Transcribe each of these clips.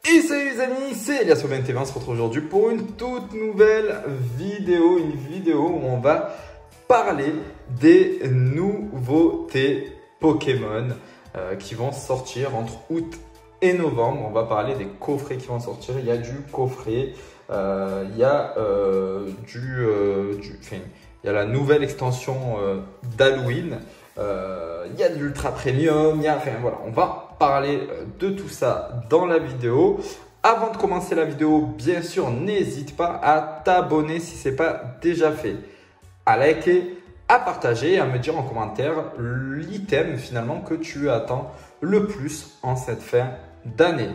Et salut les amis, c'est Elias Aubin TV, on se retrouve aujourd'hui pour une toute nouvelle vidéo, où on va parler des nouveautés Pokémon qui vont sortir entre août et novembre. On va parler des coffrets qui vont sortir. Il y a du coffret, il y a il y a la nouvelle extension d'Halloween, il y a de l'ultra premium, voilà, on va parler de tout ça dans la vidéo. Avant de commencer la vidéo, bien sûr, n'hésite pas à t'abonner si ce n'est pas déjà fait, à liker, à partager et à me dire en commentaire l'item finalement que tu attends le plus en cette fin d'année.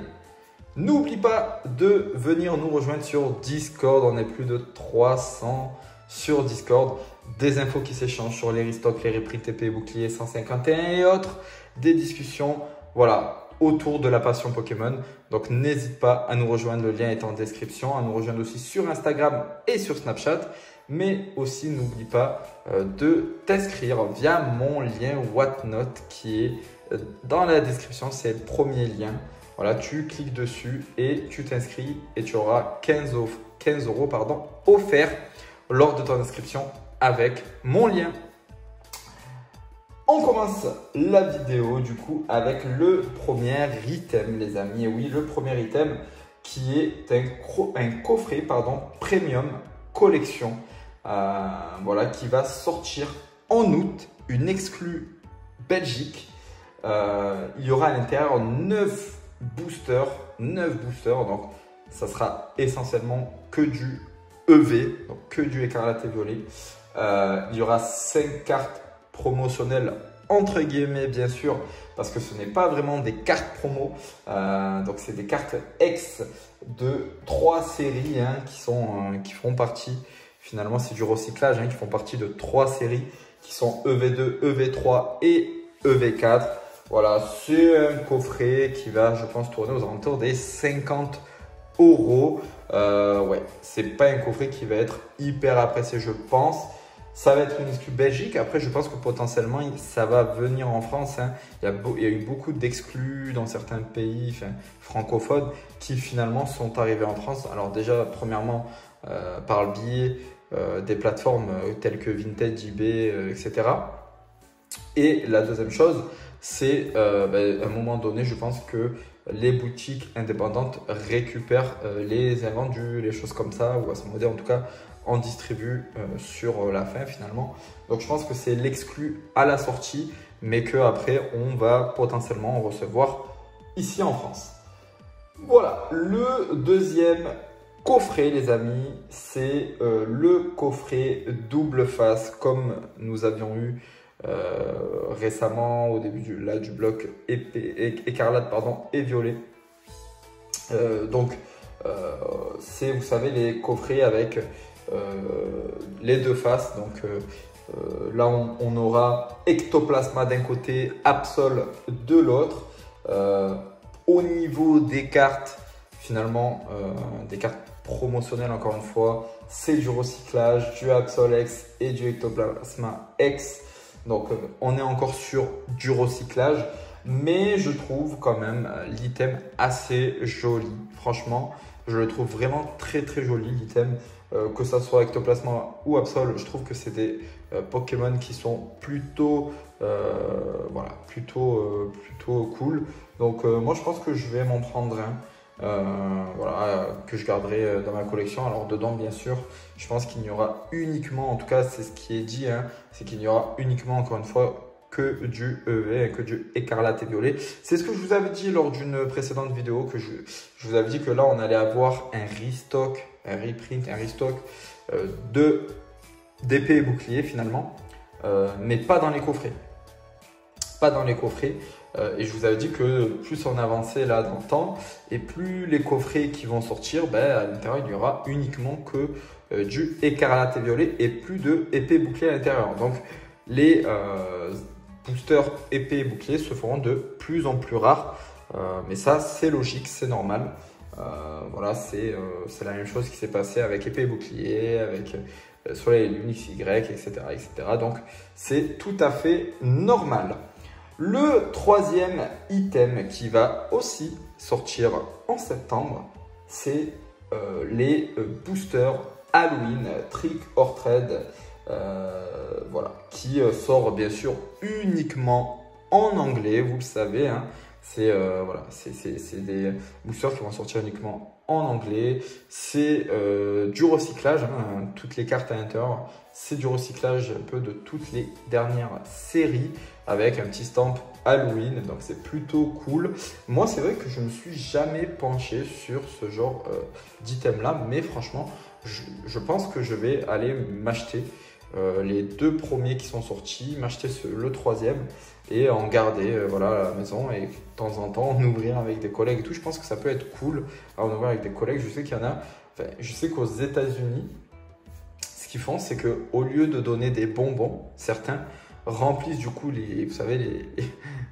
N'oublie pas de venir nous rejoindre sur Discord, on est plus de 300 sur Discord. Des infos qui s'échangent sur les restocks, les reprints TP, boucliers 151 et autres, des discussions voilà, autour de la passion Pokémon. Donc n'hésite pas à nous rejoindre, le lien est en description, à nous rejoindre aussi sur Instagram et sur Snapchat. Mais aussi n'oublie pas de t'inscrire via mon lien Whatnot qui est dans la description, c'est le premier lien. Voilà, tu cliques dessus et tu t'inscris et tu auras 15 euros offerts lors de ton inscription avec mon lien. On commence la vidéo du coup avec le premier item les amis. Et oui, le premier item qui est un coffret premium collection voilà, qui va sortir en août, une exclue Belgique. Il y aura à l'intérieur 9 boosters, donc ça sera essentiellement que du EV, donc que du écarlate et violet. Il y aura 5 cartes promotionnelles entre guillemets bien sûr, parce que ce n'est pas vraiment des cartes promo, donc c'est des cartes ex de 3 séries qui font partie, finalement c'est du recyclage, qui font partie de 3 séries qui sont EV2, EV3 et EV4. Voilà, c'est un coffret qui va, je pense, tourner aux alentours des 50 euros. Ouais, c'est pas un coffret qui va être hyper apprécié, je pense. Ça va être une exclue Belgique. Après, je pense que potentiellement, ça va venir en France. Il y a eu beaucoup d'exclus dans certains pays francophones qui finalement sont arrivés en France. Alors déjà, premièrement, par le biais des plateformes telles que Vinted, eBay, etc. Et la deuxième chose, c'est à un moment donné, je pense que les boutiques indépendantes récupèrent les invendus, les choses comme ça, ou à ce moment en tout cas, en distribue sur la fin finalement. Donc je pense que c'est l'exclu à la sortie, mais qu'après on va potentiellement en recevoir ici en France. Voilà, le deuxième coffret les amis, c'est le coffret double face comme nous avions eu récemment au début du bloc écarlate et violet. C'est, vous savez, les coffrets avec les deux faces. Donc là on aura Ectoplasma d'un côté, Absol de l'autre. Au niveau des cartes, finalement des cartes promotionnelles, encore une fois, c'est du recyclage, du Absol X et du Ectoplasma X. Donc on est encore sur du recyclage, mais je trouve quand même l'item assez joli. Franchement, je le trouve vraiment très joli l'item, que ça soit Ectoplasma ou Absol. Je trouve que c'est des Pokémon qui sont plutôt voilà, plutôt cool. Donc moi je pense que je vais m'en prendre un. Voilà, que je garderai dans ma collection. Alors dedans bien sûr, je pense qu'il n'y aura uniquement, en tout cas c'est ce qui est dit, c'est qu'il n'y aura uniquement encore une fois que du EV, que du écarlate et violet. C'est ce que je vous avais dit lors d'une précédente vidéo, que je vous avais dit que là on allait avoir un restock, un reprint, un restock d'épée et bouclier finalement, mais pas dans les coffrets. Pas dans les coffrets. Et je vous avais dit que plus on avançait là dans le temps et plus les coffrets qui vont sortir, à l'intérieur il y aura uniquement que du écarlate et violet et plus de épée bouclier à l'intérieur. Donc les boosters épée et bouclier se feront de plus en plus rares, mais ça c'est logique, c'est normal. Voilà, c'est la même chose qui s'est passé avec épée et bouclier, avec Soleil et Lune XY, etc. Donc c'est tout à fait normal. Le troisième item qui va aussi sortir en septembre, c'est les boosters Halloween Trick or Treat, voilà, qui sort bien sûr uniquement en anglais, vous le savez, hein. C'est voilà, c'est des boosters qui vont sortir uniquement en anglais. C'est du recyclage, hein, toutes les cartes à l'intérieur. C'est du recyclage un peu de toutes les dernières séries avec un petit stamp Halloween. Donc c'est plutôt cool. Moi, c'est vrai que je ne me suis jamais penché sur ce genre d'item là. Mais franchement, je pense que je vais aller m'acheter les deux premiers qui sont sortis, m'acheter le troisième et en garder voilà, à la maison et de temps en temps en ouvrir avec des collègues et tout. Je pense que ça peut être cool à en ouvrir avec des collègues. Je sais qu'il y en a, enfin, je sais qu'aux États-Unis, ce qu'ils font, c'est qu'au lieu de donner des bonbons, certains remplissent du coup vous savez,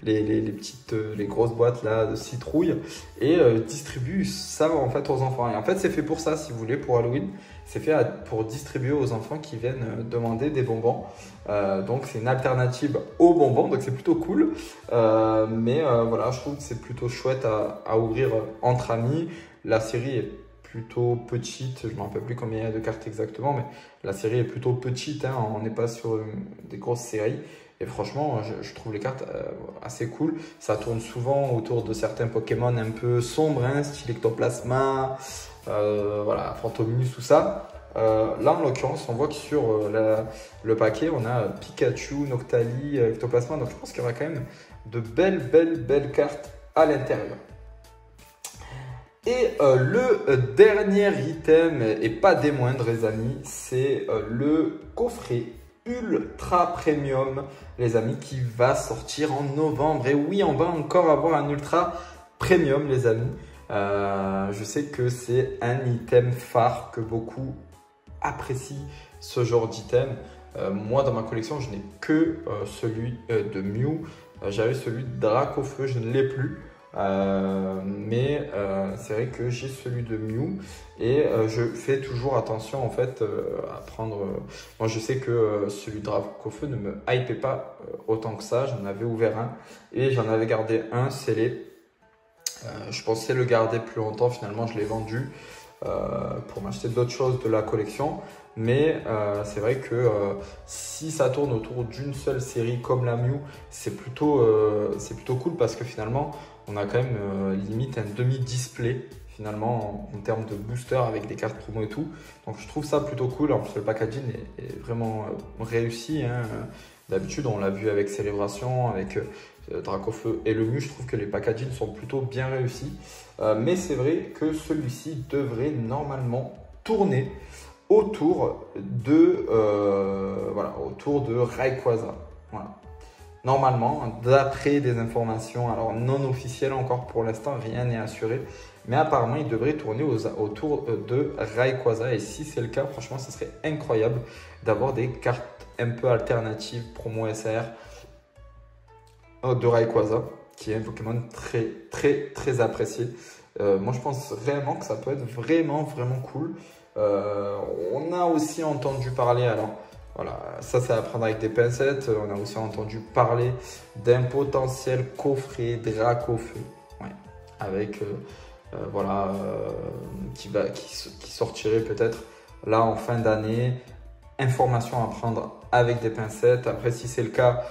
les petites, les grosses boîtes là de citrouilles et distribuent ça en fait aux enfants. Et en fait, c'est fait pour ça, si vous voulez, pour Halloween. C'est fait pour distribuer aux enfants qui viennent demander des bonbons. Donc, c'est une alternative aux bonbons. Donc, c'est plutôt cool. Mais voilà, je trouve que c'est plutôt chouette à ouvrir entre amis. La série est plutôt petite. Je ne me rappelle plus combien il y a de cartes exactement. Mais la série est plutôt petite, hein. On n'est pas sur des grosses séries. Et franchement, je trouve les cartes assez cool. Ça tourne souvent autour de certains Pokémon un peu sombres, hein, style Ectoplasma, voilà, Fantominus, tout ça. Là, en l'occurrence, on voit que sur le paquet, on a Pikachu, Noctali, Ectoplasma. Donc, je pense qu'il y aura quand même de belles cartes à l'intérieur. Et le dernier item, et pas des moindres, les amis, c'est le coffret Ultra Premium, les amis, qui va sortir en novembre. Et oui, on va encore avoir un Ultra Premium, les amis. Je sais que c'est un item phare que beaucoup apprécient, ce genre d'item. Moi, dans ma collection, je n'ai que celui de Mew. J'avais celui de Dracofeu, je ne l'ai plus. Mais c'est vrai que j'ai celui de Mew et je fais toujours attention en fait à prendre. Moi, je sais que celui de Dracofeu ne me hypait pas autant que ça. J'en avais ouvert un et j'en avais gardé un scellé. Je pensais le garder plus longtemps. Finalement, je l'ai vendu pour m'acheter d'autres choses de la collection. Mais c'est vrai que si ça tourne autour d'une seule série comme la Mew, c'est plutôt cool parce que finalement, on a quand même limite un demi-display finalement en termes de booster avec des cartes promo et tout. Donc je trouve ça plutôt cool. En plus, le packaging est vraiment réussi, hein. D'habitude, on l'a vu avec Célébration, avec Dracofeu et le Mew. Je trouve que les packagings sont plutôt bien réussis. Mais c'est vrai que celui-ci devrait normalement tourner autour de Rayquaza. Voilà. Normalement, d'après des informations, alors non officielles encore pour l'instant, rien n'est assuré, mais apparemment il devrait tourner autour de Rayquaza. Et si c'est le cas, franchement, ça serait incroyable d'avoir des cartes un peu alternatives promo SR de Rayquaza, qui est un Pokémon très apprécié. Moi, je pense réellement que ça peut être vraiment cool. On a aussi entendu parler, alors voilà, ça c'est à prendre avec des pincettes. On a aussi entendu parler d'un potentiel coffret Dracofeu, ouais, avec voilà, qui sortirait peut-être là en fin d'année. Information à prendre avec des pincettes. Après, si c'est le cas,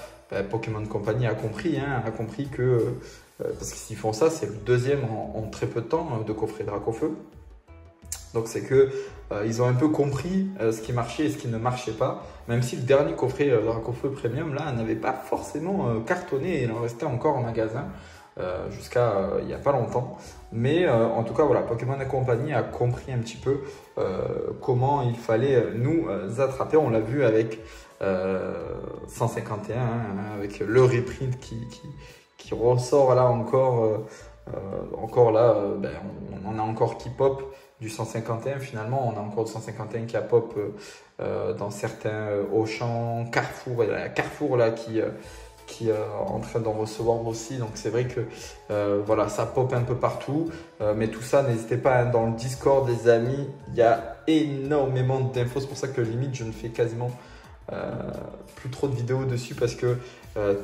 Pokémon Company a compris, hein, a compris que parce que s'ils font ça, c'est le deuxième en très peu de temps de coffret Dracofeu. Donc c'est que ils ont un peu compris ce qui marchait et ce qui ne marchait pas. Même si le dernier coffret Dracofeu Premium là n'avait pas forcément cartonné, il en restait encore en magasin jusqu'à il n'y a pas longtemps. Mais en tout cas voilà, Pokémon Company a compris un petit peu comment il fallait nous attraper. On l'a vu avec 151, hein, avec le reprint qui ressort là encore. Encore là, on a encore qui pop du 151. Finalement, on a encore du 151 qui a pop dans certains Auchan, Carrefour. Il y a Carrefour là qui est en train d'en recevoir aussi. Donc c'est vrai que voilà, ça pop un peu partout. Mais tout ça, n'hésitez pas, hein, dans le Discord, les amis, il y a énormément d'infos. C'est pour ça que limite, je ne fais quasiment plus trop de vidéos dessus parce que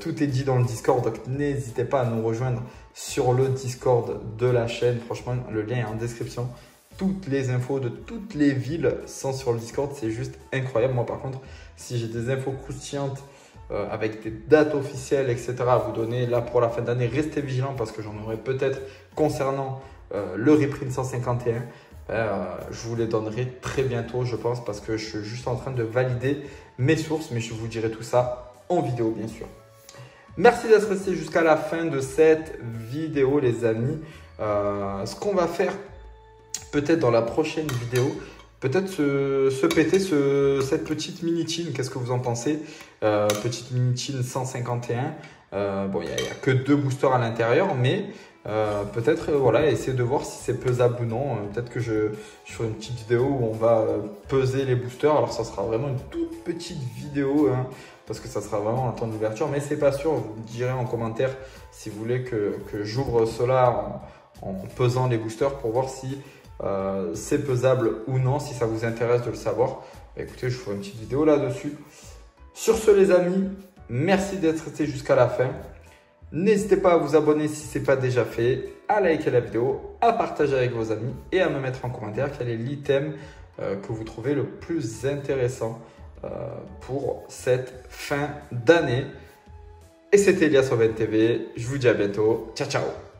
tout est dit dans le Discord. Donc n'hésitez pas à nous rejoindre sur le Discord de la chaîne. Franchement, le lien est en description. Toutes les infos de toutes les villes sont sur le Discord. C'est juste incroyable. Moi, par contre, si j'ai des infos croustillantes avec des dates officielles, etc. à vous donner là pour la fin d'année, restez vigilants parce que j'en aurai peut-être concernant le reprint 151. Je vous les donnerai très bientôt, je pense, parce que je suis juste en train de valider mes sources, mais je vous dirai tout ça en vidéo, bien sûr. Merci d'être resté jusqu'à la fin de cette vidéo, les amis. Ce qu'on va faire peut-être dans la prochaine vidéo, peut-être se péter cette petite mini-tin. Qu'est-ce que vous en pensez? Petite mini-tin 151. Bon, il n'y a que 2 boosters à l'intérieur, mais peut-être voilà, essayer de voir si c'est pesable ou non. Peut-être que je ferai une petite vidéo où on va peser les boosters. Alors ça sera vraiment une toute petite vidéo, hein, parce que ça sera vraiment un temps d'ouverture, mais c'est pas sûr. Vous me direz en commentaire si vous voulez que j'ouvre cela en pesant les boosters pour voir si c'est pesable ou non. Si ça vous intéresse de le savoir, écoutez, je ferai une petite vidéo là-dessus. Sur ce, les amis, merci d'être resté jusqu'à la fin. N'hésitez pas à vous abonner si ce n'est pas déjà fait, à liker la vidéo, à partager avec vos amis et à me mettre en commentaire quel est l'item que vous trouvez le plus intéressant pour cette fin d'année. Et c'était Elias Oven TV. Je vous dis à bientôt. Ciao, ciao.